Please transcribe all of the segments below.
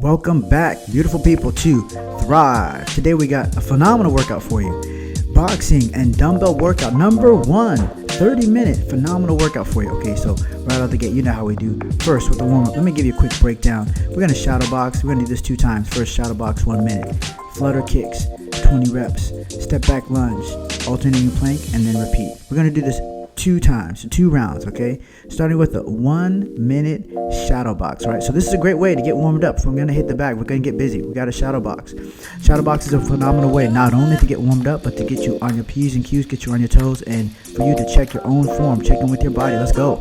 Welcome back, beautiful people, to Thryve. Today we got a phenomenal workout for you. Boxing and dumbbell workout number 1. 30-minute phenomenal workout for you. Okay, so right out the gate, you know how we do. First, with the warm-up, let me give you a quick breakdown. We're going to shadow box. We're going to do this 2 times. First, shadow box 1 minute. Flutter kicks, 20 reps. Step back lunge, alternating plank, and then repeat. We're going to do this 2 times, 2 rounds, okay? Starting with a 1 minute shadow box, right? So this is a great way to get warmed up. If I'm gonna hit the bag, we're gonna get busy. We got a shadow box. Shadow box is a phenomenal way not only to get warmed up, but to get you on your P's and Q's, get you on your toes, and for you to check your own form, check in with your body. Let's go.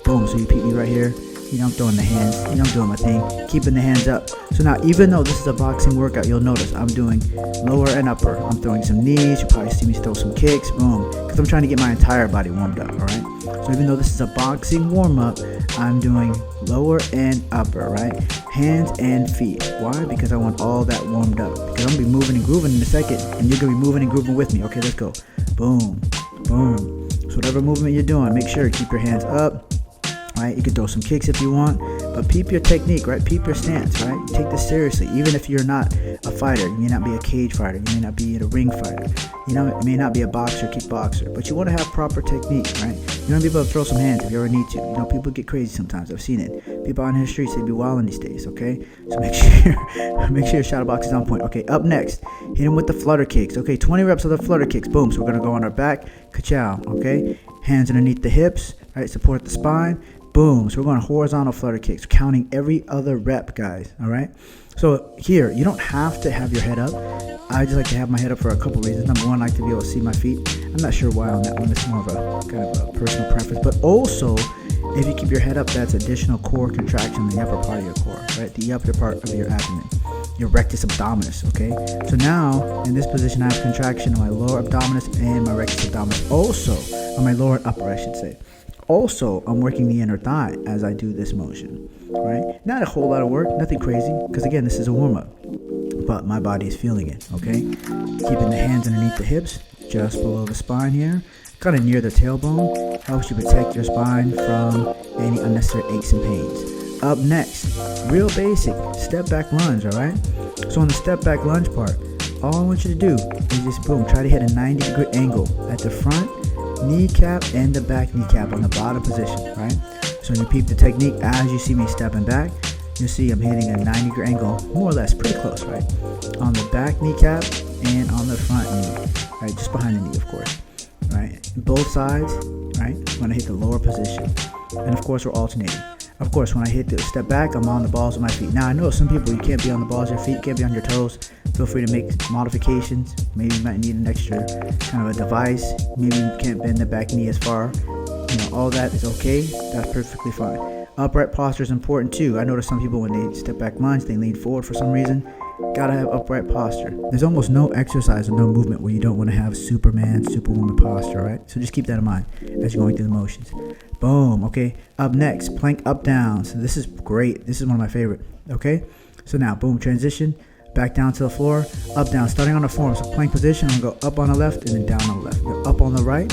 Boom, so you peep me right here. You know, I'm throwing the hands, you know, I'm doing my thing, keeping the hands up. So now, even though this is a boxing workout, you'll notice I'm doing lower and upper. I'm throwing some knees. You'll probably see me throw some kicks, boom, because I'm trying to get my entire body warmed up, all right? So even though this is a boxing warm-up, I'm doing lower and upper, right? Hands and feet. Why? Because I want all that warmed up. Because I'm going to be moving and grooving in a second, and you're going to be moving and grooving with me. Okay, let's go. Boom, boom. So whatever movement you're doing, make sure you keep your hands up. Right, you can throw some kicks if you want, but peep your technique, right? Peep your stance, right? Take this seriously. Even if you're not a fighter, you may not be a cage fighter, you may not be a ring fighter, you know, you may not be a boxer, kickboxer, but you want to have proper technique, right? You want to be able to throw some hands if you ever need to. You know, people get crazy sometimes. I've seen it. People out in the streets, they be wilding these days, okay? So make sure your shadow box is on point. Okay, up next, hit him with the flutter kicks. Okay, 20 reps of the flutter kicks. Boom. So we're gonna go on our back, ka-chow. Okay, hands underneath the hips, right? Support the spine. Boom. So we're going horizontal flutter kicks, counting every other rep, guys. All right. So here, you don't have to have your head up. I just like to have my head up for a couple reasons. Number one, I like to be able to see my feet. I'm not sure why on that one. It's more of a kind of a personal preference. But also, if you keep your head up, that's additional core contraction in the upper part of your core, right? The upper part of your abdomen, your rectus abdominis. Okay. So now in this position, I have contraction on my lower abdominis and my rectus abdominis. Also on my lower and upper, I should say. Also, I'm working the inner thigh as I do this motion, right? Not a whole lot of work, nothing crazy, because again, this is a warm-up, but my body is feeling it, okay? Keeping the hands underneath the hips, just below the spine here, kind of near the tailbone, helps you protect your spine from any unnecessary aches and pains. Up next, real basic, step back lunge, all right? So on the step back lunge part, all I want you to do is just, boom, try to hit a 90-degree angle at the front kneecap and the back kneecap on the bottom position, right? So you peep the technique as you see me stepping back. You'll see I'm hitting a 90-degree angle, more or less, pretty close, right? On the back kneecap and on the front knee, right? Just behind the knee, of course, right? Both sides, right? When I hit the lower position. And of course, we're alternating. Of course, when I hit the step back, I'm on the balls of my feet. Now, I know some people, you can't be on the balls of your feet, you can't be on your toes. Feel free to make modifications. Maybe you might need an extra kind of a device. Maybe you can't bend the back knee as far. You know, all that is okay. That's perfectly fine. Upright posture is important too. I notice some people, when they step back lunge, they lean forward for some reason. Gotta have upright posture. There's almost no exercise or no movement where you don't want to have Superman, Superwoman posture, right? So just keep that in mind as you're going through the motions. Boom. Okay. Up next, plank up down. So this is great. This is one of my favorite. Okay. So now, boom, transition. Back down to the floor, up, down, starting on the form. So plank position, I'm gonna go up on the left and then down on the left. Go up on the right,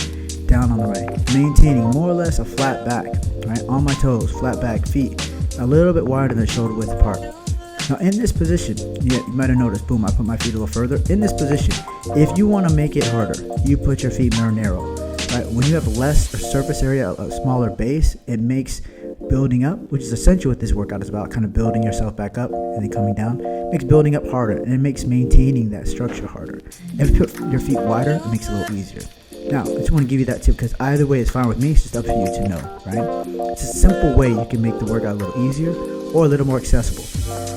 down on the right. Maintaining more or less a flat back, right? On my toes, flat back, feet a little bit wider than shoulder width apart. Now in this position, you might have noticed, boom, I put my feet a little further. In this position, if you wanna make it harder, you put your feet more narrow, right? When you have less surface area, a smaller base, it makes building up, which is essential what this workout is about, kind of building yourself back up and then coming down. It makes building up harder, and it makes maintaining that structure harder. If you put your feet wider, it makes it a little easier. Now, I just want to give you that tip, because either way is fine with me. It's just up to you to know, right? It's a simple way you can make the workout a little easier or a little more accessible.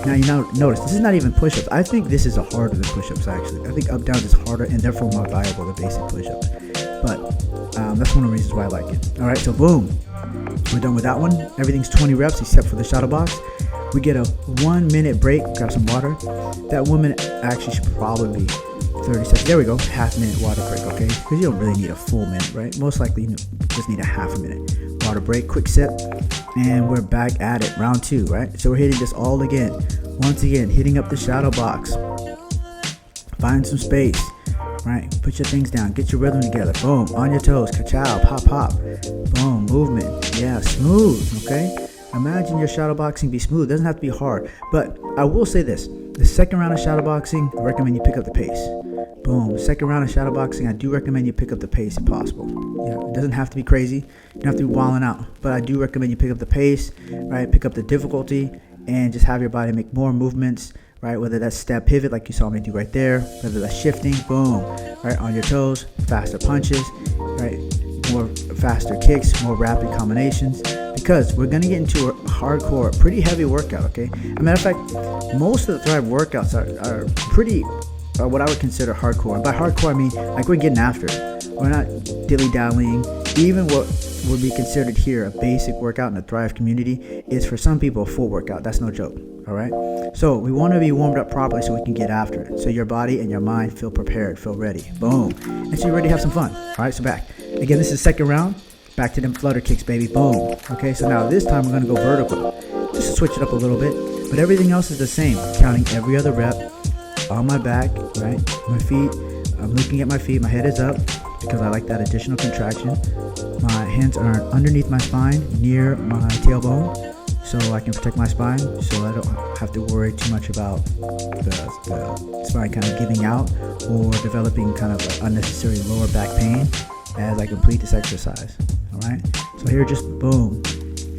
Now, you now notice, this is not even push-ups. I think this is harder than push-ups, actually. I think up-down is harder and therefore more viable than basic push-ups. But that's one of the reasons why I like it. All right, so boom. We're done with that one. Everything's 20 reps except for the shadow box. We get a 1 minute break, grab some water. That 1 minute actually should probably be 30 seconds. There we go, half-minute water break, okay? Because you don't really need a full minute, right? Most likely you just need a half a minute. Water break, quick sip, and we're back at it. Round 2, right? So we're hitting this all again. Once again, hitting up the shadow box. Find some space. Right, put your things down, get your rhythm together. Boom, on your toes, ka-chow, pop, pop. Boom, movement. Yeah, smooth, okay? imagine your shadowboxing be smooth. It doesn't have to be hard. But I will say this. The second round of shadowboxing, I recommend you pick up the pace. Boom. Second round of shadowboxing, I do recommend you pick up the pace if possible. It doesn't have to be crazy. You don't have to be wilding out. But I do recommend you pick up the pace, right? Pick up the difficulty and just have your body make more movements, right? Whether that's step pivot like you saw me do right there, whether that's shifting, boom, right, on your toes, faster punches, right, more faster kicks, more rapid combinations, because we're going to get into a hardcore, pretty heavy workout, okay? As a matter of fact, most of the Thryve workouts are pretty, what I would consider hardcore. And by hardcore, I mean, like, we're getting after it. We're not dilly-dallying. Even what would be considered here a basic workout in the Thryve community is for some people a full workout. That's no joke, all right? So we want to be warmed up properly so we can get after it. So your body and your mind feel prepared, feel ready. Boom. And so you're ready to have some fun. All right, so back. Again, this is the second round. Back to them flutter kicks, baby. Boom. Okay, so now this time we're going to go vertical. Just to switch it up a little bit. But everything else is the same. Counting every other rep on my back, right? My feet. I'm looking at my feet. My head is up because I like that additional contraction. My hands are underneath my spine, near my tailbone, so I can protect my spine, so I don't have to worry too much about the spine kind of giving out or developing kind of an unnecessary lower back pain as I complete this exercise. All right, so here, just boom,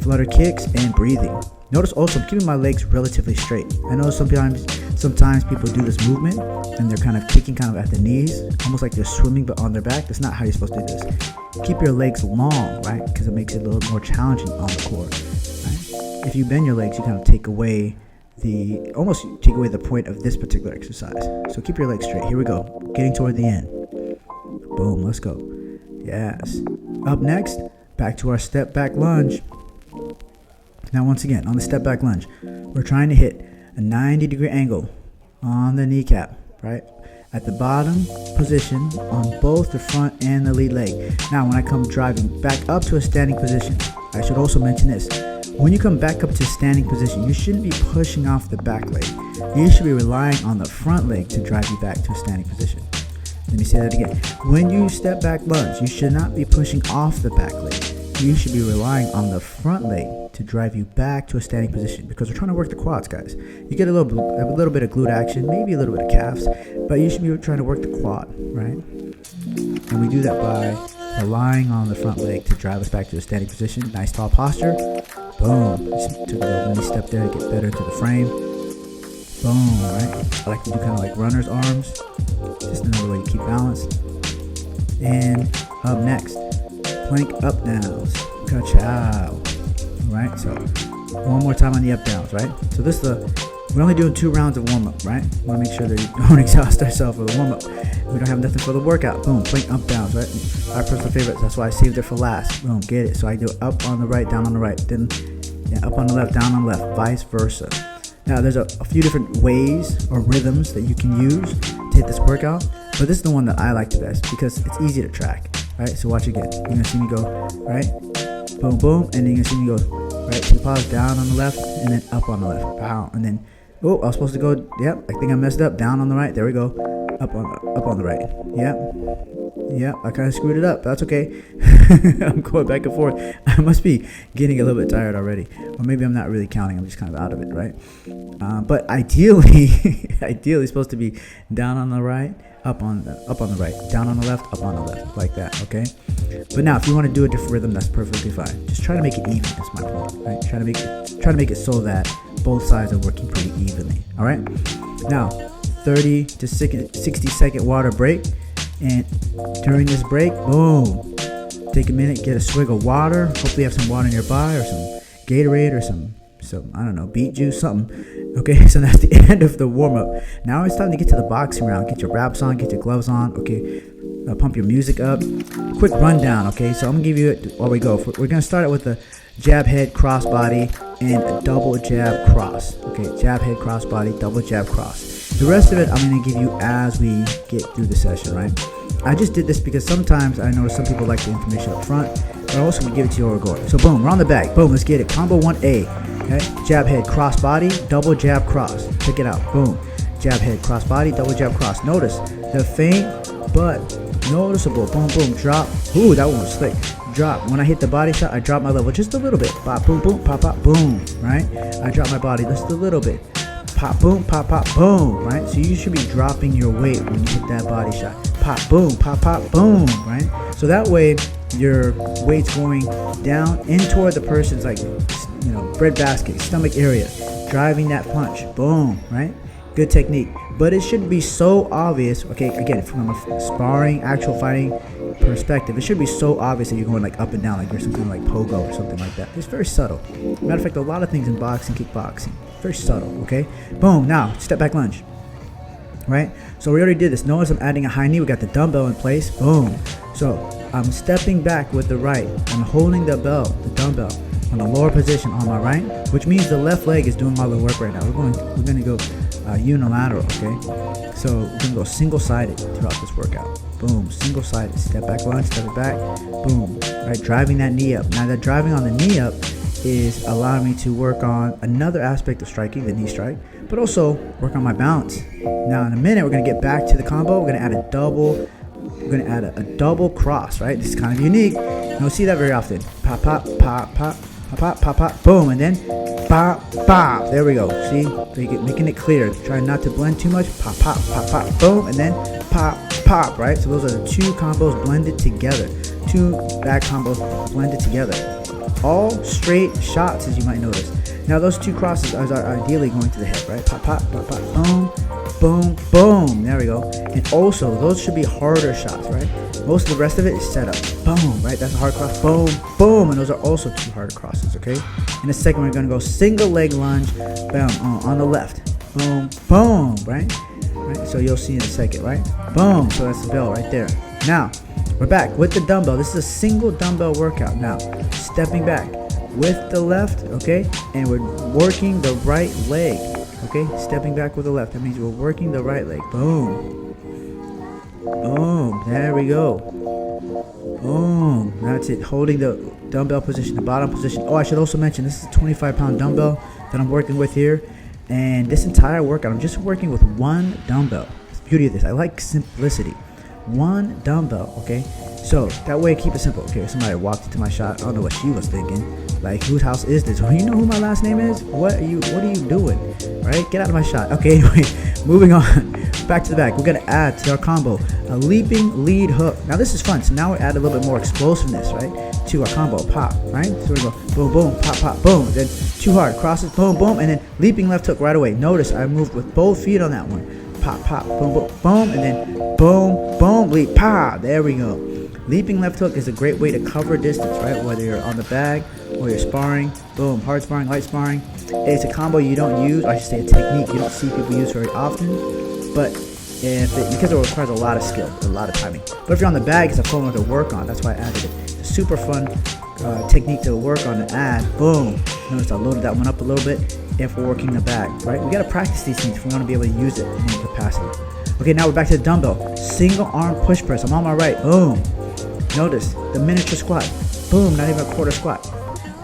flutter kicks and breathing. Notice also I'm keeping my legs relatively straight. I know sometimes people do this movement and they're kind of kicking kind of at the knees, almost like they're swimming but on their back. That's not how you're supposed to do this. Keep your legs long, right? Because it makes it a little more challenging on the core. Right? If you bend your legs, you kind of take away the point of this particular exercise. So keep your legs straight. Here we go. Getting toward the end. Boom, let's go. Yes. Up next, back to our step back lunge. Now, once again, on the step back lunge, we're trying to hit a 90-degree angle on the kneecap, right? At the bottom position on both the front and the lead leg. Now, when I come driving back up to a standing position, I should also mention this. When you come back up to a standing position, you shouldn't be pushing off the back leg. You should be relying on the front leg to drive you back to a standing position. Let me say that again. When you step back lunge, you should not be pushing off the back leg. You should be relying on the front leg to drive you back to a standing position, because we're trying to work the quads, guys. You get a little bit of glute action, maybe a little bit of calves, but you should be trying to work the quad, right? And we do that by relying on the front leg to drive us back to a standing position. Nice tall posture. Boom. Just took a little mini step there to get better into the frame. Boom, right? I like to do kind of like runner's arms. Just another way to keep balance. And up next, plank up downs. Ka-chow. Alright, so one more time on the up downs, right? So this is we're only doing 2 rounds of warm up, right? We want to make sure that we don't exhaust ourselves with a warm up. We don't have nothing for the workout. Boom, plank up downs, right? Our personal favorites. That's why I saved it for last. Boom, get it. So I do up on the right, down on the right, then up on the left, down on the left, vice versa. Now there's a few different ways or rhythms that you can use to hit this workout, but this is the one that I like the best because it's easy to track, right? So watch again. You're gonna see me go right, boom, boom, and then you're gonna see me go right, 2 pause, down on the left, and then up on the left, pow, and then oh, I was supposed to go. Yep, I think I messed up. Down on the right. There we go. Up on the right. Yep. I kind of screwed it up. That's okay. I'm going back and forth. I must be getting a little bit tired already, or maybe I'm not really counting. I'm just kind of out of it, right? But ideally, it's supposed to be down on the right, up on the right, down on the left, up on the left, like that. Okay. But now, if you want to do a different rhythm, that's perfectly fine. Just try to make it even. That's my point, right? Try to make it so that both sides are working pretty evenly. All right. Now, 30 to 60 second water break, and during this break, boom, take a minute, get a swig of water. Hopefully, you have some water nearby, or some Gatorade, or some I don't know, beet juice, something. Okay, so that's the end of the warm up. Now it's time to get to the boxing round. Get your wraps on, get your gloves on. Okay. Pump your music up. Quick rundown, okay? So I'm going to give you it while we go. We're going to start it with a jab head cross body and a double jab cross. Okay, jab head cross body, double jab cross. The rest of it I'm going to give you as we get through the session, right? I just did this because sometimes I notice some people like the information up front, but I also want to give it to you over going. So boom, we're on the back. Boom, let's get it. Combo 1A. Okay, jab head cross body, double jab cross. Check it out. Boom. Jab head cross body, double jab cross. Notice the feint, but noticeable. Boom, boom, drop. Ooh, that one was slick. drop. When I hit the body shot, I drop my level just a little bit. Pop, boom, boom, pop, pop, boom, right? I drop my body just a little bit. Pop, boom, pop, pop, boom, right? So you should be dropping your weight when you hit that body shot. Pop, boom, pop, pop, boom, right? So that way your weight's going down in toward the person's like, bread basket, stomach area, driving that punch. Boom, right? Good technique. But it should be so obvious, okay, again, from a sparring, actual fighting perspective, it should be so obvious that you're going like up and down, like you're some kind of like pogo or something like that. It's very subtle. Matter of fact, a lot of things in boxing, kickboxing, very subtle, okay? Boom, now, step back lunge, right? So we already did this. Notice I'm adding a high knee. We got the dumbbell in place. Boom. So I'm stepping back with the right. I'm holding the dumbbell on the lower position on my right, which means the left leg is doing all the work right now. We're gonna go unilateral, okay? So we're gonna go single-sided throughout this workout. Boom, single-sided. Step back lunge, step it back. Boom. Right, driving that knee up. Now that driving on the knee up is allowing me to work on another aspect of striking, the knee strike, but also work on my balance. Now in a minute we're gonna get back to the combo. We're gonna add a double cross, right? This is kind of unique. You don't see that very often. Pop, pop, pop, pop, pop, pop, pop, pop, boom, and then pop, pop. There we go. See, making it clear. Try not to blend too much. Pop, pop, pop, pop, boom, and then pop, pop. Right. So those are the two combos blended together. Two back combos blended together. All straight shots, as you might notice. Now those two crosses are ideally going to the head, right? Pop, pop, pop, pop, boom, boom, boom. There we go. And also, those should be harder shots, right? Most of the rest of it is set up. Boom, right? That's a hard cross. Boom, boom. And those are also two hard crosses, okay? In a second, we're going to go single leg lunge, bam, on the left. Boom, boom, right? So you'll see in a second, right? Boom. So that's the bell right there. Now, we're back with the dumbbell. This is a single dumbbell workout. Now, stepping back with the left, okay? And we're working the right leg, okay? Stepping back with the left. That means we're working the right leg. Boom. Boom. There we go. Boom. That's it. Holding the dumbbell position, the bottom position. Oh, I should also mention this is a 25-pound dumbbell that I'm working with here. And this entire workout, I'm just working with one dumbbell. That's the beauty of this. I like simplicity. One dumbbell, okay? So that way I keep it simple. Okay, somebody walked into my shot. I don't know what she was thinking. Like, whose house is this? Oh, you know who my last name is? What are you doing? Right? Get out of my shot. Okay, anyway, moving on. Back to the back. We're gonna add to our combo a leaping lead hook. Now this is fun. So now we add a little bit more explosiveness, right? To our combo. Pop, right? So we go boom, boom, pop, pop, boom. Then two hard crosses, boom, boom, and then leaping left hook right away. Notice I moved with both feet on that one. Pop, pop, boom, boom, boom, and then boom, boom, leap, pop. There we go. Leaping left hook is a great way to cover distance, right? Whether you're on the bag or you're sparring, boom, hard sparring, light sparring. It's a combo you don't use, or I should say a technique you don't see people use very often, but because it requires a lot of skill, a lot of timing. But if you're on the bag, it's a fun one to work on. That's why I added it. It's a super fun technique to work on and add. Boom. Notice I loaded that one up a little bit if we're working the bag, right? We got to practice these things if we want to be able to use it in any capacity. Okay, now we're back to the dumbbell. Single arm push press. I'm on my right. Boom. Notice the miniature squat. Boom, not even a quarter squat.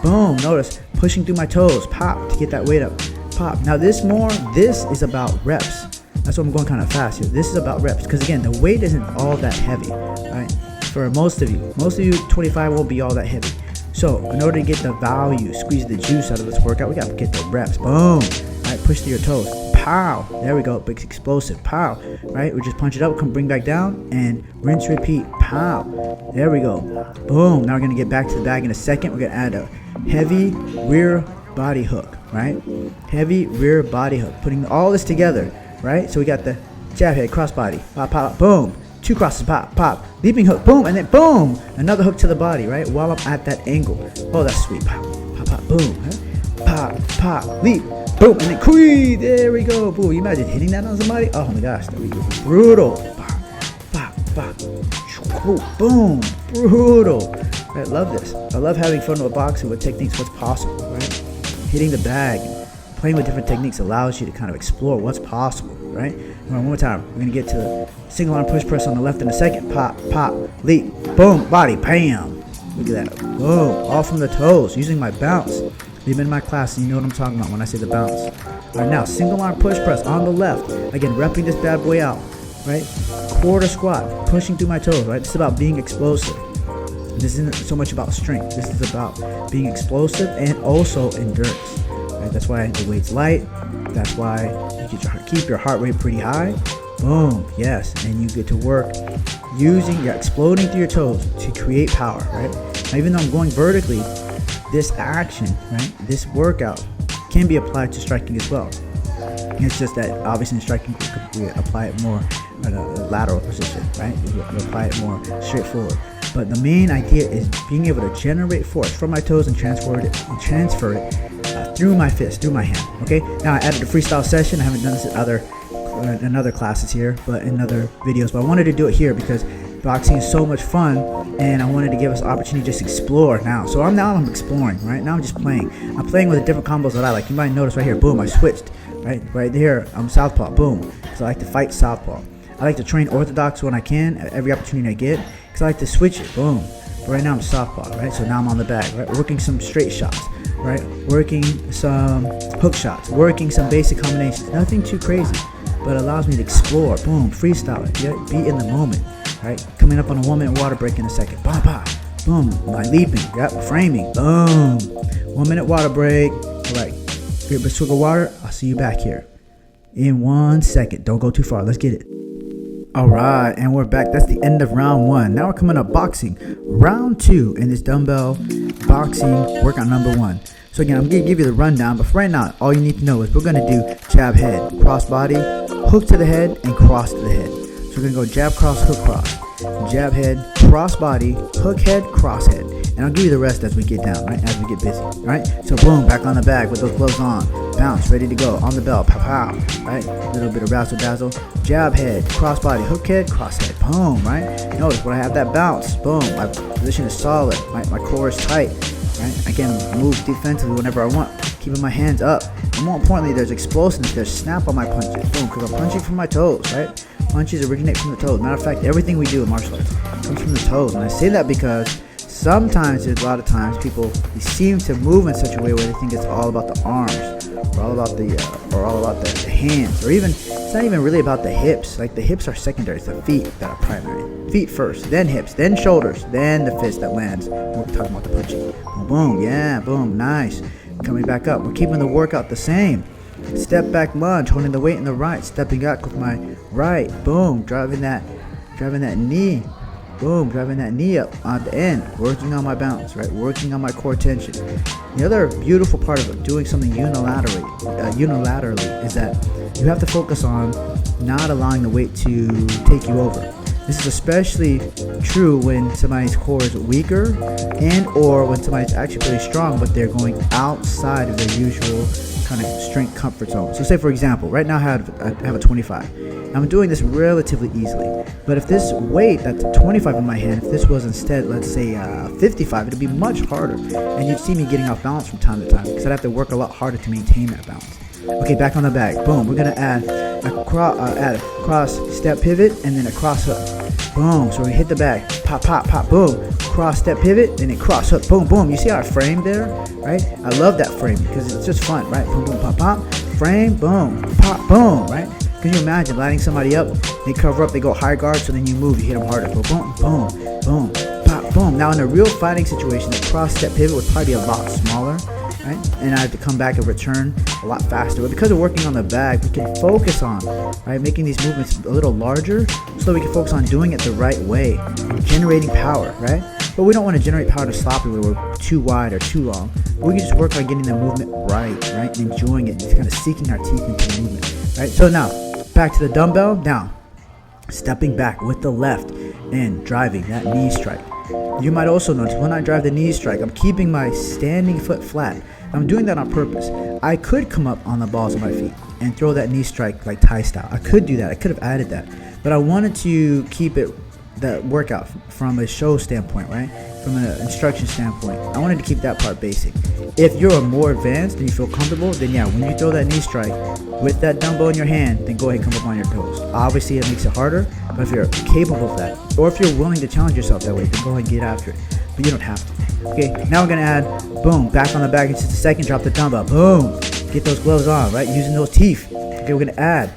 Boom, notice pushing through my toes. Pop to get that weight up. Pop. Now this is about reps. That's why I'm going kind of fast here. This is about reps because again, the weight isn't all that heavy, right? For most of you, 25 won't be all that heavy. So in order to get the value, squeeze the juice out of this workout, we got to get the reps. Boom. Right, push through your toes. Pow. There we go. Big explosive. Pow. Right, we just punch it up, come bring back down, and rinse, repeat. Pow. There we go. Boom. Now we're going to get back to the bag in a second. We're going to add a heavy rear body hook, right? Heavy rear body hook. Putting all this together, right? So we got the jab head, cross body. Pop, pop, boom. Two crosses, pop, pop. Leaping hook, boom, and then boom. Another hook to the body, right? While I'm at that angle. Oh, that's sweet. Pop, pop, pop, boom. Huh? Pop, pop, leap. Boom, and then quee, there we go. Boom, you imagine hitting that on somebody? Oh my gosh, that would be brutal. Pop, pop, pop. Boom, brutal. I love this. I love having fun with boxing with techniques, what's possible, right? Hitting the bag, playing with different techniques allows you to kind of explore what's possible, right? One more time, we're gonna get to the single arm push press on the left in a second. Pop, pop, leap, boom, body, bam. Look at that, boom, all from the toes, using my bounce. You've been in my class and you know what I'm talking about when I say the bounce. All right, now single arm push press on the left. Again, repping this bad boy out, right? Quarter squat, pushing through my toes, right? This is about being explosive. This isn't so much about strength. This is about being explosive and also endurance. Right? That's why the weight's light. That's why you keep your heart rate pretty high. Boom, yes, and you get to work using your exploding through your toes to create power, right? Now, even though I'm going vertically, this action, right, this workout can be applied to striking as well. It's just that obviously in striking we apply it more at a lateral position, right? We apply it more straightforward. But the main idea is being able to generate force from my toes and transfer it through my fist, through my hand. Okay. Now I added a freestyle session. I haven't done this in other classes here, but in other videos. But I wanted to do it here because boxing is so much fun, and I wanted to give us an opportunity to just explore now. So I'm exploring, right? Now I'm just playing. I'm playing with the different combos that I like. You might notice right here, boom, I switched. Right there, I'm southpaw, boom. Because I like to fight southpaw. I like to train orthodox when I can, at every opportunity I get, because I like to switch it, boom. But right now I'm southpaw, right? So now I'm on the back, right? Working some straight shots, right? Working some hook shots, working some basic combinations. Nothing too crazy, but allows me to explore, boom, freestyle it, yeah? Be in the moment, right? Coming up on a 1 minute water break in a second, bah, bah, boom, my leaping, yep, framing, boom. 1 minute water break, all right. Grab a swig of water. I'll see you back here in 1 second. Don't go too far. Let's get it. All right, and we're back. That's the end of round 1. Now we're coming up boxing. Round 2 in this dumbbell boxing workout number 1. So again, I'm going to give you the rundown, but for right now, all you need to know is we're going to do jab head, cross body, hook to the head, and cross to the head. So we're going to go jab, cross, hook, cross. Jab head, cross body, hook head, cross head. And I'll give you the rest as we get down, right? As we get busy, right? So boom, back on the bag with those gloves on. Bounce, ready to go. On the bell, pow, pow, right? A little bit of razzle dazzle. Jab head, cross body, hook head, cross head. Boom, right? Notice when I have that bounce, boom, my position is solid. My core is tight, right? I can move defensively whenever I want, keeping my hands up. And more importantly, there's explosiveness, there's snap on my punches. Boom, because I'm punching from my toes, right? Punches originate from the toes. Matter of fact, everything we do in martial arts comes from the toes. And I say that because sometimes, a lot of times, people seem to move in such a way where they think it's all about the arms, or all about the hands, or even it's not even really about the hips. Like the hips are secondary; it's the feet that are primary. Feet first, then hips, then shoulders, then the fist that lands. We're talking about the punching. Boom, boom, yeah, boom, nice. Coming back up. We're keeping the workout the same. Step back lunge, holding the weight in the right, stepping out with my right. Boom, driving that knee. Boom, driving that knee up on the end, working on my balance, right? Working on my core tension. The other beautiful part of doing something unilaterally is that you have to focus on not allowing the weight to take you over. This is especially true when somebody's core is weaker and or when somebody's actually really strong, but they're going outside of their usual kind of strength comfort zone. So say for example, right now I have a 25. I'm doing this relatively easily, but if this weight that's 25 in my hand, if this was instead, let's say 55, it'd be much harder, and you'd see me getting off balance from time to time because I'd have to work a lot harder to maintain that balance. Okay, back on the bag. Boom. We're gonna add a cross step pivot and then a cross hook. Boom. So we hit the bag. Pop, pop, pop. Boom. Cross step pivot and then cross hook. Boom, boom. You see our frame there, right? I love that frame because it's just fun, right? Boom, boom, pop, pop. Frame. Boom. Pop. Boom. Right? Can you imagine lining somebody up? They cover up. They go high guard. So then you move. You hit them harder. Boom, boom, boom, pop, boom. Now in a real fighting situation, the cross step pivot would probably be a lot smaller. Right? And I have to come back and return a lot faster. But because we're working on the bag, we can focus on making these movements a little larger so we can focus on doing it the right way and generating power, right? But we don't want to generate power to sloppy where we're too wide or too long. But we can just work on getting the movement right? And enjoying it, just kind of sinking our teeth into the movement, right? So now, back to the dumbbell, down. Stepping back with the left and driving that knee strike. You might also notice when I drive the knee strike, I'm keeping my standing foot flat. I'm doing that on purpose. I could come up on the balls of my feet and throw that knee strike like Thai style. I could do that. I could have added that. But I wanted to keep it, that workout from a show standpoint, right? From an instruction standpoint. I wanted to keep that part basic. If you're more advanced and you feel comfortable, then yeah, when you throw that knee strike with that dumbbell in your hand, then go ahead and come up on your toes. Obviously, it makes it harder, but if you're capable of that, or if you're willing to challenge yourself that way, then go ahead and get after it. But you don't have to. Okay, now we're gonna add, boom, back on the back in just a second, drop the dumbbell, boom, get those gloves on, right? Using those teeth. Okay, we're gonna add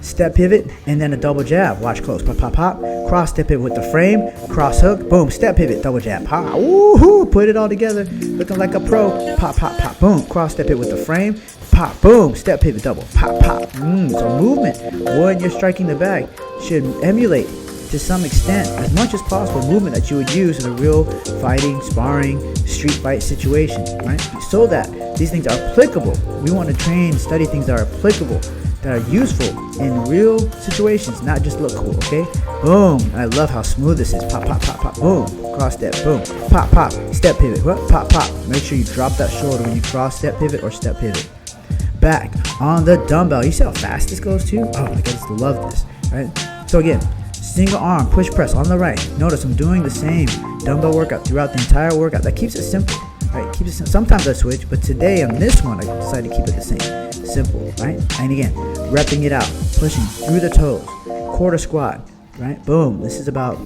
step pivot, and then a double jab. Watch close. Pop, pop, pop. Cross step pivot with the frame. Cross hook. Boom. Step pivot. Double jab. Pop. Woohoo. Put it all together. Looking like a pro. Pop, pop, pop. Boom. Cross step pivot with the frame. Pop. Boom. Step pivot. Double. Pop, pop. So movement when you're striking the bag should emulate to some extent, as much as possible, movement that you would use in a real fighting, sparring, street fight situation, right? So that these things are applicable. We want to train, study things that are applicable, that are useful in real situations, not just look cool, okay? Boom. I love how smooth this is. Pop, pop, pop, pop, boom. Cross step, boom. Pop, pop, step pivot. What? Pop, pop. Make sure you drop that shoulder when you cross step pivot or step pivot. Back on the dumbbell. You see how fast this goes too? Oh my God, I just love this, right? So again, single arm push press on the right. Notice I'm doing the same dumbbell workout throughout the entire workout. That keeps it simple, right? Keeps it simple. Sometimes I switch, but today on this one I decided to keep it the same. Simple, right? And again, repping it out, pushing through the toes, quarter squat, right? Boom. This is about,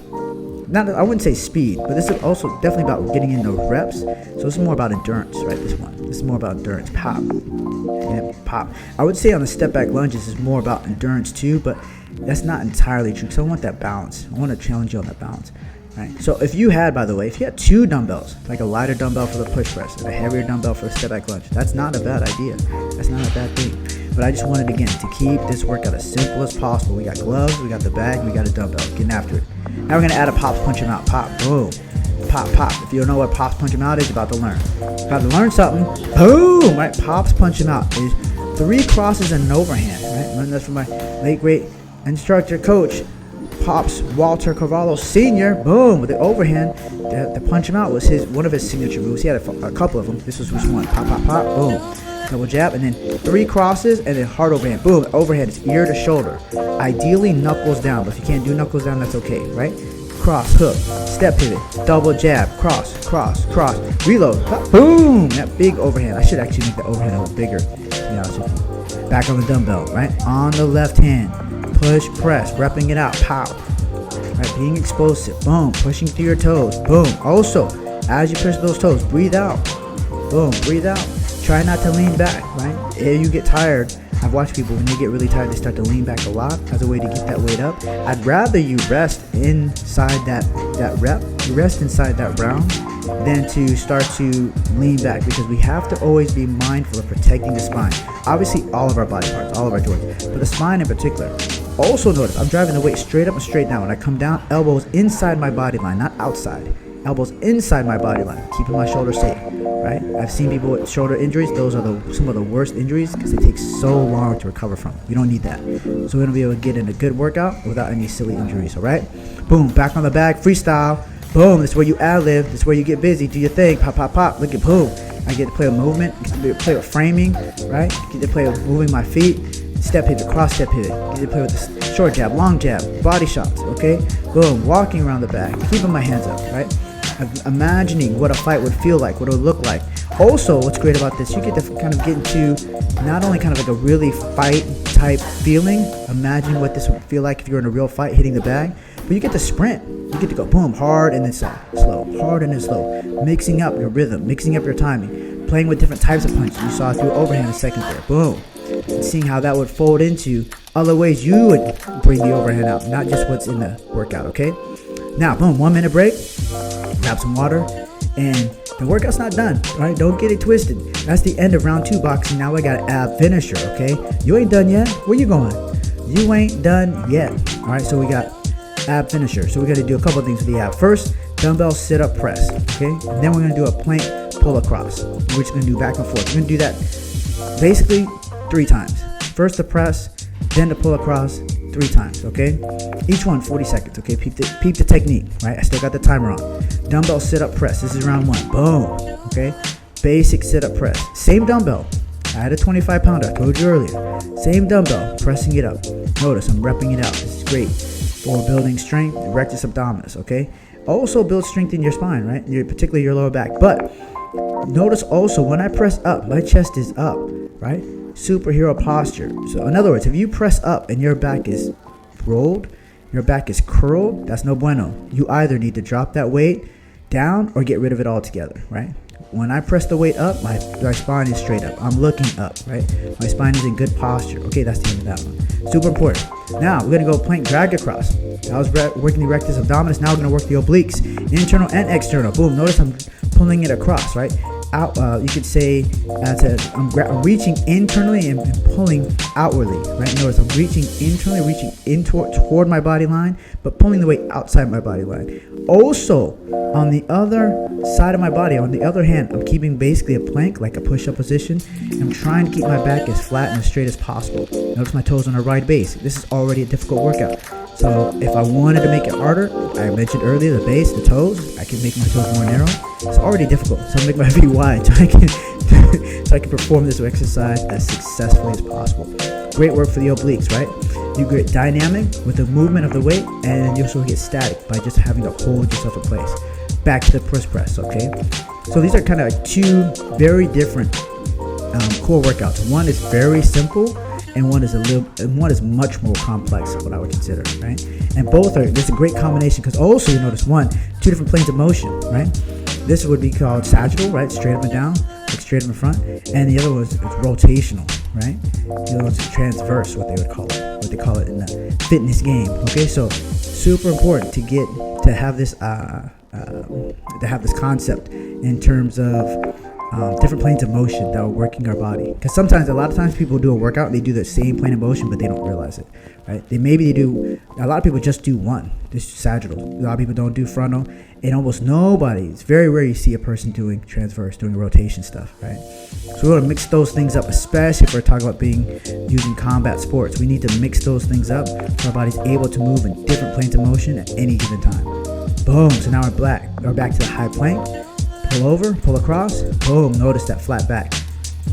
not, I wouldn't say speed, but this is also definitely about getting in those reps. So this is more about endurance, right? This is more about endurance. Pop, yeah, pop. I would say on the step back lunges is more about endurance too, but that's not entirely true because I want that balance. I want to challenge you on that balance, right? So if you had, by the way, if you had two dumbbells, like a lighter dumbbell for the push press and a heavier dumbbell for the step back lunge, that's not a bad idea. That's not a bad thing. But I just wanted, again, to keep this workout as simple as possible. We got gloves, we got the bag, we got a dumbbell. Getting after it. Now we're going to add a pops, punch him out. Pop, boom. Pop, pop. If you don't know what pops, punch him out is, about to learn. About to learn something. Boom! Right? Pops, punch him out is 3 crosses and an overhand. Right? Learned that from my late great instructor, coach, Pops Walter Carvalho Sr. Boom! With the overhand. The punch him out was one of his signature moves. He had a couple of them. This was which one? Pop, pop, pop. Boom. Double jab, and then 3 crosses, and then hard overhand. Boom. Overhand is ear to shoulder. Ideally, knuckles down, but if you can't do knuckles down, that's okay, right? Cross, hook, step pivot, double jab, cross, cross, cross, reload, boom! That big overhand. I should actually make the overhand a little bigger, to be honest with you. Back on the dumbbell, right? On the left hand, push, press, repping it out, pow. Right, being explosive, boom, pushing through your toes, boom. Also, as you push those toes, breathe out, boom, breathe out. Try not to lean back, right? If you get tired, I've watched people when they get really tired, they start to lean back a lot as a way to get that weight up. I'd rather you rest inside that rep, you rest inside that round, than to start to lean back, because we have to always be mindful of protecting the spine. Obviously, all of our body parts, all of our joints, but the spine in particular. Also notice, I'm driving the weight straight up and straight down. When I come down, elbows inside my body line, not outside. Elbows inside my body line, keeping my shoulder safe, right? I've seen people with shoulder injuries. Those are some of the worst injuries because they take so long to recover from. We don't need that. So we're going to be able to get in a good workout without any silly injuries, all right? Boom, back on the bag, freestyle. Boom, this is where you ad-lib. This is where you get busy, do your thing. Pop, pop, pop, look at boom. I get to play with movement, get to play with framing, right? Get to play with moving my feet. Step pivot, cross step pivot. Get to play with the short jab, long jab, body shots, okay? Boom, walking around the bag, keeping my hands up, right? Imagining what a fight would feel like, what it would look like. Also, what's great about this, you get to kind of get into not only kind of like a really fight type feeling, imagine what this would feel like if you're in a real fight hitting the bag, but you get to sprint. You get to go boom, hard and then slow, hard and then slow, mixing up your rhythm, mixing up your timing, playing with different types of punches. You saw through overhand a second there, boom. And seeing how that would fold into other ways you would bring the overhand out, not just what's in the workout, okay? Now, boom, 1 minute break, grab some water, and the workout's not done, right? Don't get it twisted. That's the end of round 2 boxing. Now I got an ab finisher, okay? You ain't done yet. Where you going? You ain't done yet. All right, so we got ab finisher. So we got to do a couple of things with the ab. First, dumbbell sit-up press, okay? And then we're going to do a plank pull across. We're just going to do back and forth. We're going to do that basically 3 times. First the press, then the pull across, 3 times, okay? Each one 40 seconds, okay? Peep the technique, right? I still got the timer on. Dumbbell sit-up press. This is round 1. Boom, okay? Basic sit-up press. Same dumbbell. I had a 25 pounder, I told you earlier. Same dumbbell, pressing it up. Notice I'm repping it out. This is great for building strength, rectus abdominis, okay? Also build strength in your spine, right? Particularly your lower back. But notice also when I press up, my chest is up, right? Superhero posture. So in other words, if you press up and your back is rolled, your back is curled, that's no bueno. You either need to drop that weight down or get rid of it altogether, right? When I press the weight up, my spine is straight up. I'm looking up, right? My spine is in good posture. Okay, that's the end of that one. Super important. Now we're gonna go plank drag across. I was working the rectus abdominis. Now we're gonna work the obliques, internal and external. Boom. Notice I'm pulling it across, right? Out. You could say I'm reaching internally and pulling outwardly, right? Notice I'm reaching internally, reaching in toward my body line, but pulling the weight outside my body line. Also, on the other side of my body, on the other hand, I'm keeping basically a plank, like a push-up position. I'm trying to keep my back as flat and as straight as possible. Notice my toes on a right base. This is already a difficult workout. So if I wanted to make it harder, I mentioned earlier, the base, the toes, I can make my toes more narrow. It's already difficult, so I'll make my feet wide so I can perform this exercise as successfully as possible. Great work for the obliques, right? You get dynamic with the movement of the weight, and you also get static by just having to hold yourself in place. Back to the push press, okay? So these are kind of like two very different core workouts. One is very simple, and one is much more complex, what I would consider, right? And both are, there's a great combination, because also you notice two different planes of motion, right? This would be called sagittal, right? Straight up and down, like straight up in front. And the other one is rotational, right? The other one's transverse, what they call it in the fitness game. Okay, so super important to have this concept in terms of different planes of motion that are working our body. Because a lot of times people do a workout, they do the same plane of motion, but they don't realize it, right? A lot of people just do one, this sagittal. A lot of people don't do frontal, and almost nobody, it's very rare you see a person doing transverse, doing rotation stuff, right? So we want to mix those things up, especially if we're talking about using combat sports. We need to mix those things up so our body's able to move in different planes of motion at any given time. Boom, so now we're back to the high plank. Pull over, pull across, boom, notice that flat back.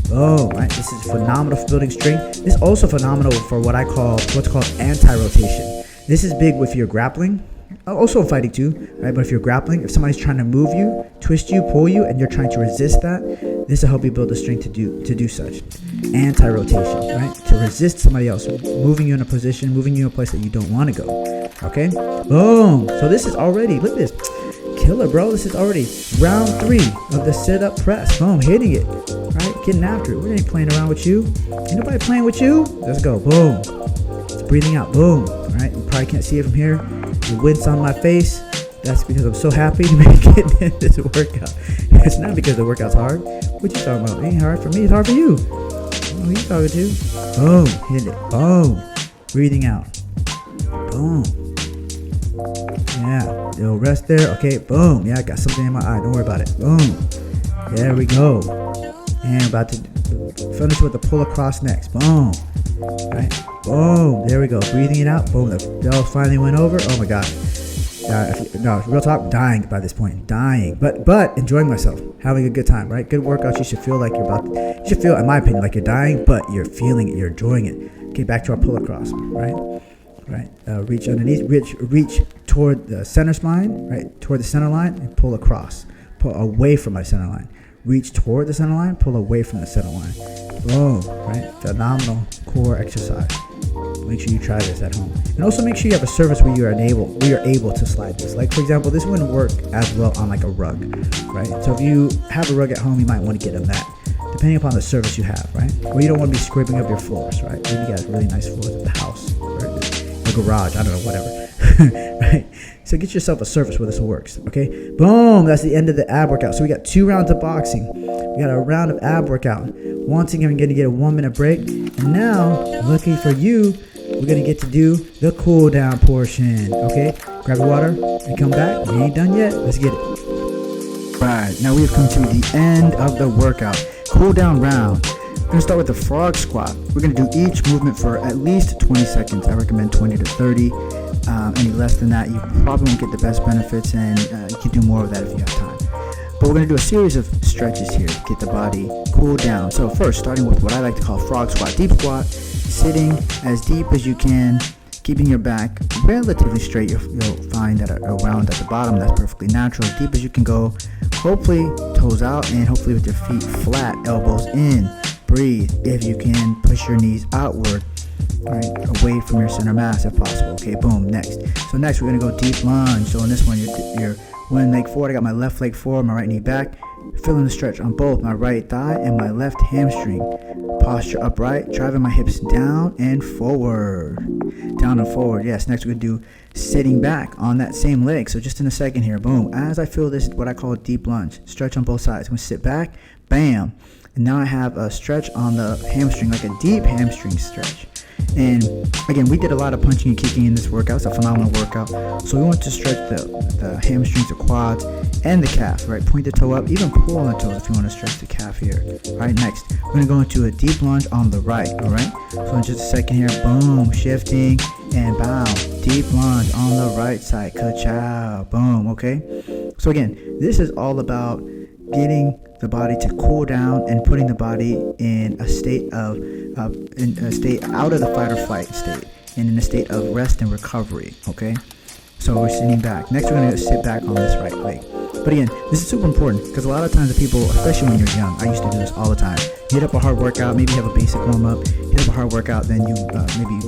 Boom, right? This is phenomenal for building strength. This is also phenomenal for what's called anti-rotation. This is big if you're grappling, also fighting too, right? But if you're grappling, if somebody's trying to move you, twist you, pull you, and you're trying to resist that, this will help you build the strength to do such. Anti-rotation, right? To resist somebody else moving you in a position, moving you in a place that you don't want to go. Okay? Boom. So this is already, look at this. Killer, bro. This is already round 3 of the sit-up press. Boom, hitting it, right? Getting after it. We ain't playing around with you. Ain't nobody playing with you. Let's go. Boom. It's breathing out. Boom. All right. You probably can't see it from here. The wind's on my face. That's because I'm so happy to make it in this workout. It's not because the workout's hard. What you talking about? It ain't hard for me. It's hard for you. Who you talking to? Boom. Hit it. Boom. Breathing out. Boom. Yeah, it'll rest there. Okay, boom. Yeah, I got something in my eye. Don't worry about it. Boom. There we go. And about to finish with the pull across next. Boom. Right. Boom. There we go. Breathing it out. Boom. The bell finally went over. Oh my God. No, real talk. Dying by this point. Dying. But enjoying myself. Having a good time. Right. Good workouts. You should feel like you should feel, in my opinion, like you're dying, but you're feeling it. You're enjoying it. Okay, back to our pull across. Right. Reach underneath, reach toward the center spine, right, toward the center line, and pull across, pull away from my center line. Reach toward the center line, pull away from the center line. Boom, right? Phenomenal core exercise. Make sure you try this at home, and also make sure you have a surface where you're able to slide this. Like for example, this wouldn't work as well on like a rug, right? So if you have a rug at home, you might want to get a mat, depending upon the surface you have, right? Or you don't want to be scraping up your floors, right? Maybe you got really nice floors at the house, right? Garage, I don't know, whatever. Right? So get yourself a surface where this works. Okay, boom. That's the end of the ab workout. So we got 2 rounds of boxing. We got a round of ab workout. Once again, we're gonna get a 1-minute break. And now, lucky for you, we're gonna get to do the cool down portion. Okay, grab your water and come back. We ain't done yet. Let's get it. Right, now we have come to the end of the workout. Cool down round. We're going to start with the frog squat. We're going to do each movement for at least 20 seconds. I recommend 20 to 30. Any less than that, you probably won't get the best benefits, and you can do more of that if you have time. But we're going to do a series of stretches here to get the body cooled down. So first, starting with what I like to call frog squat. Deep squat, sitting as deep as you can, keeping your back relatively straight. You'll find that around at the bottom, that's perfectly natural. As deep as you can go, hopefully toes out, and hopefully with your feet flat, elbows in. Breathe. If you can, push your knees outward, right, away from your center mass if possible. Okay, boom. Next. So next we're gonna go deep lunge. So in this one, you're one leg forward. I got my left leg forward, my right knee back. Feeling the stretch on both my right thigh and my left hamstring. Posture upright, driving my hips down and forward. Down and forward. Yes, next we're going to do sitting back on that same leg. So just in a second here, boom. As I feel this, what I call a deep lunge. Stretch on both sides. I'm going to sit back, bam. And now I have a stretch on the hamstring, like a deep hamstring stretch. And again, we did a lot of punching and kicking in this workout. It's a phenomenal workout. So we want to stretch the hamstrings, the quads, and the calf, right? Point the toe up, even pull on the toe if you want to stretch the calf here. All right, next, we're going to go into a deep lunge on the right, all right? So in just a second here, boom, shifting, and bow. Deep lunge on the right side, ka-chow, boom, okay? So again, this is all about getting the body to cool down and putting the body in a state of out of the fight or flight state and in a state of rest and recovery. Okay, so we're sitting back. Next, we're going to sit back on this right leg. But again, this is super important because a lot of times the people, especially when you're young, I used to do this all the time. Hit up a hard workout, maybe have a basic warm up. Hit up a hard workout, then you maybe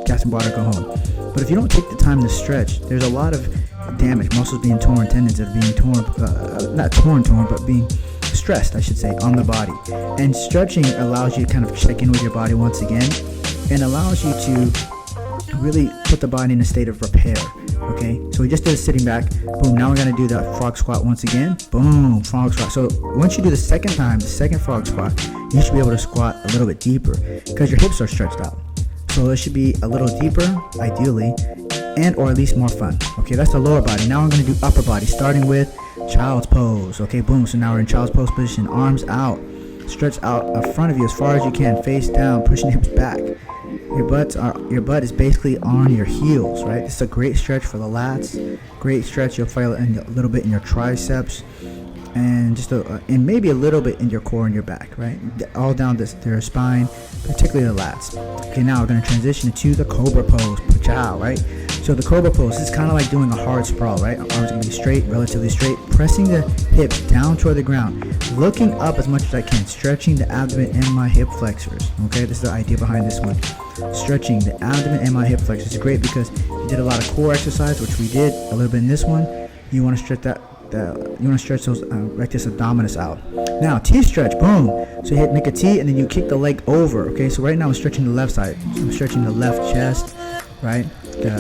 get some water, go home. But if you don't take the time to stretch, there's a lot of damage, muscles being torn, tendons that are being torn, not torn, but being stressed, I should say, on the body. And stretching allows you to kind of check in with your body once again and allows you to really put the body in a state of repair. Okay, so we just did a sitting back, boom. Now we're going to do the frog squat once again, boom, frog squat. So once you do the second time, the second frog squat, you should be able to squat a little bit deeper because your hips are stretched out. So it should be a little deeper, ideally, and or at least more fun. Okay, that's the lower body. Now we're going to do upper body, starting with child's pose. Okay, boom. So now we're in child's pose position, arms out, stretch out in front of you as far as you can, face down, pushing hips back. Your butt is basically on your heels, right? This is a great stretch for the lats. Great stretch. You'll feel it a little bit in your triceps, and and maybe a little bit in your core and your back, right? All down their spine, particularly the lats. Okay, now we're going to transition to the cobra pose, pachow, right? So the cobra pose is kind of like doing a hard sprawl, right? Arms going to be straight, relatively straight, pressing the hips down toward the ground, looking up as much as I can, stretching the abdomen and my hip flexors. Okay, this is the idea behind this one. Stretching the abdomen and my hip flexors is great because you did a lot of core exercise, which we did a little bit in this one. You want to stretch those rectus abdominis out. Now T-stretch, boom. So you make a T and then you kick the leg over. Okay, so right now I'm stretching the left side. So I'm stretching the left chest, right?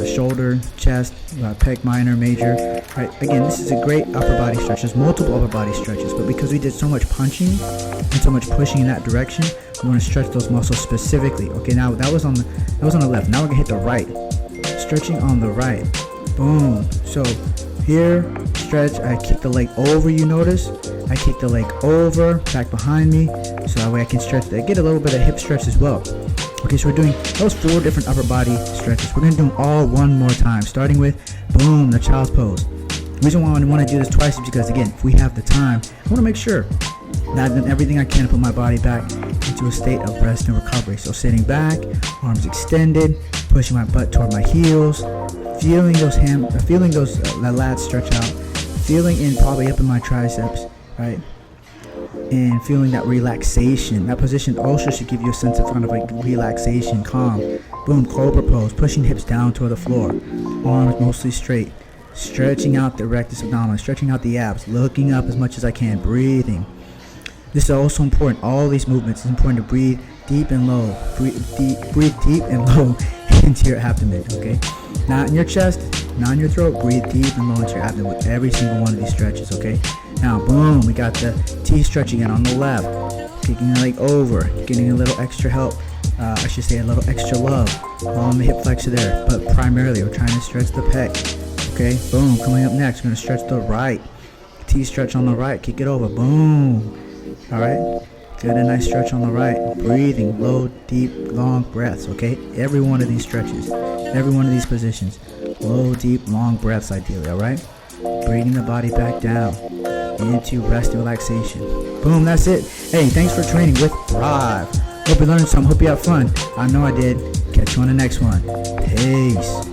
Shoulder, chest, pec minor, major. Right. Again, this is a great upper body stretch. There's multiple upper body stretches, but because we did so much punching and so much pushing in that direction, we want to stretch those muscles specifically. Okay, now that was on the left. Now we're gonna hit the right. Stretching on the right. Boom. So here, stretch. I kick the leg over. You notice I kick the leg over, back behind me, so that way I can stretch. Get a little bit of hip stretch as well. Okay, so we're doing those 4 different upper body stretches. We're going to do them all one more time, starting with, boom, the child's pose. The reason why I want to do this twice is because, again, if we have the time, I want to make sure that I've done everything I can to put my body back into a state of rest and recovery. So sitting back, arms extended, pushing my butt toward my heels, feeling those lats stretch out, feeling in probably up in my triceps, right? And feeling that relaxation. That position also should give you a sense of kind of like relaxation, calm. Boom, cobra pose, pushing hips down toward the floor. Arms mostly straight. Stretching out the rectus abdominis, stretching out the abs, looking up as much as I can, breathing. This is also important. All these movements, it's important to breathe deep and low. Breathe deep and low into your abdomen, okay? Not in your chest, not in your throat. Breathe deep and low into your abdomen with every single one of these stretches, okay? Now, boom, we got the T stretch again on the left. Kicking the leg over, getting a little extra help. I should say a little extra love on the hip flexor there. But primarily, we're trying to stretch the pec. Okay, boom. Coming up next, we're going to stretch the right. T stretch on the right. Kick it over. Boom. All right. Good and nice stretch on the right. Breathing, low, deep, long breaths. Okay, every one of these stretches, every one of these positions. Low, deep, long breaths ideally. All right. Bringing the body back down into rest and relaxation. Boom, that's it. Hey, thanks for training with Thryve. Hope you learned some. Hope you have fun. I know I did. Catch you on the next one. Peace.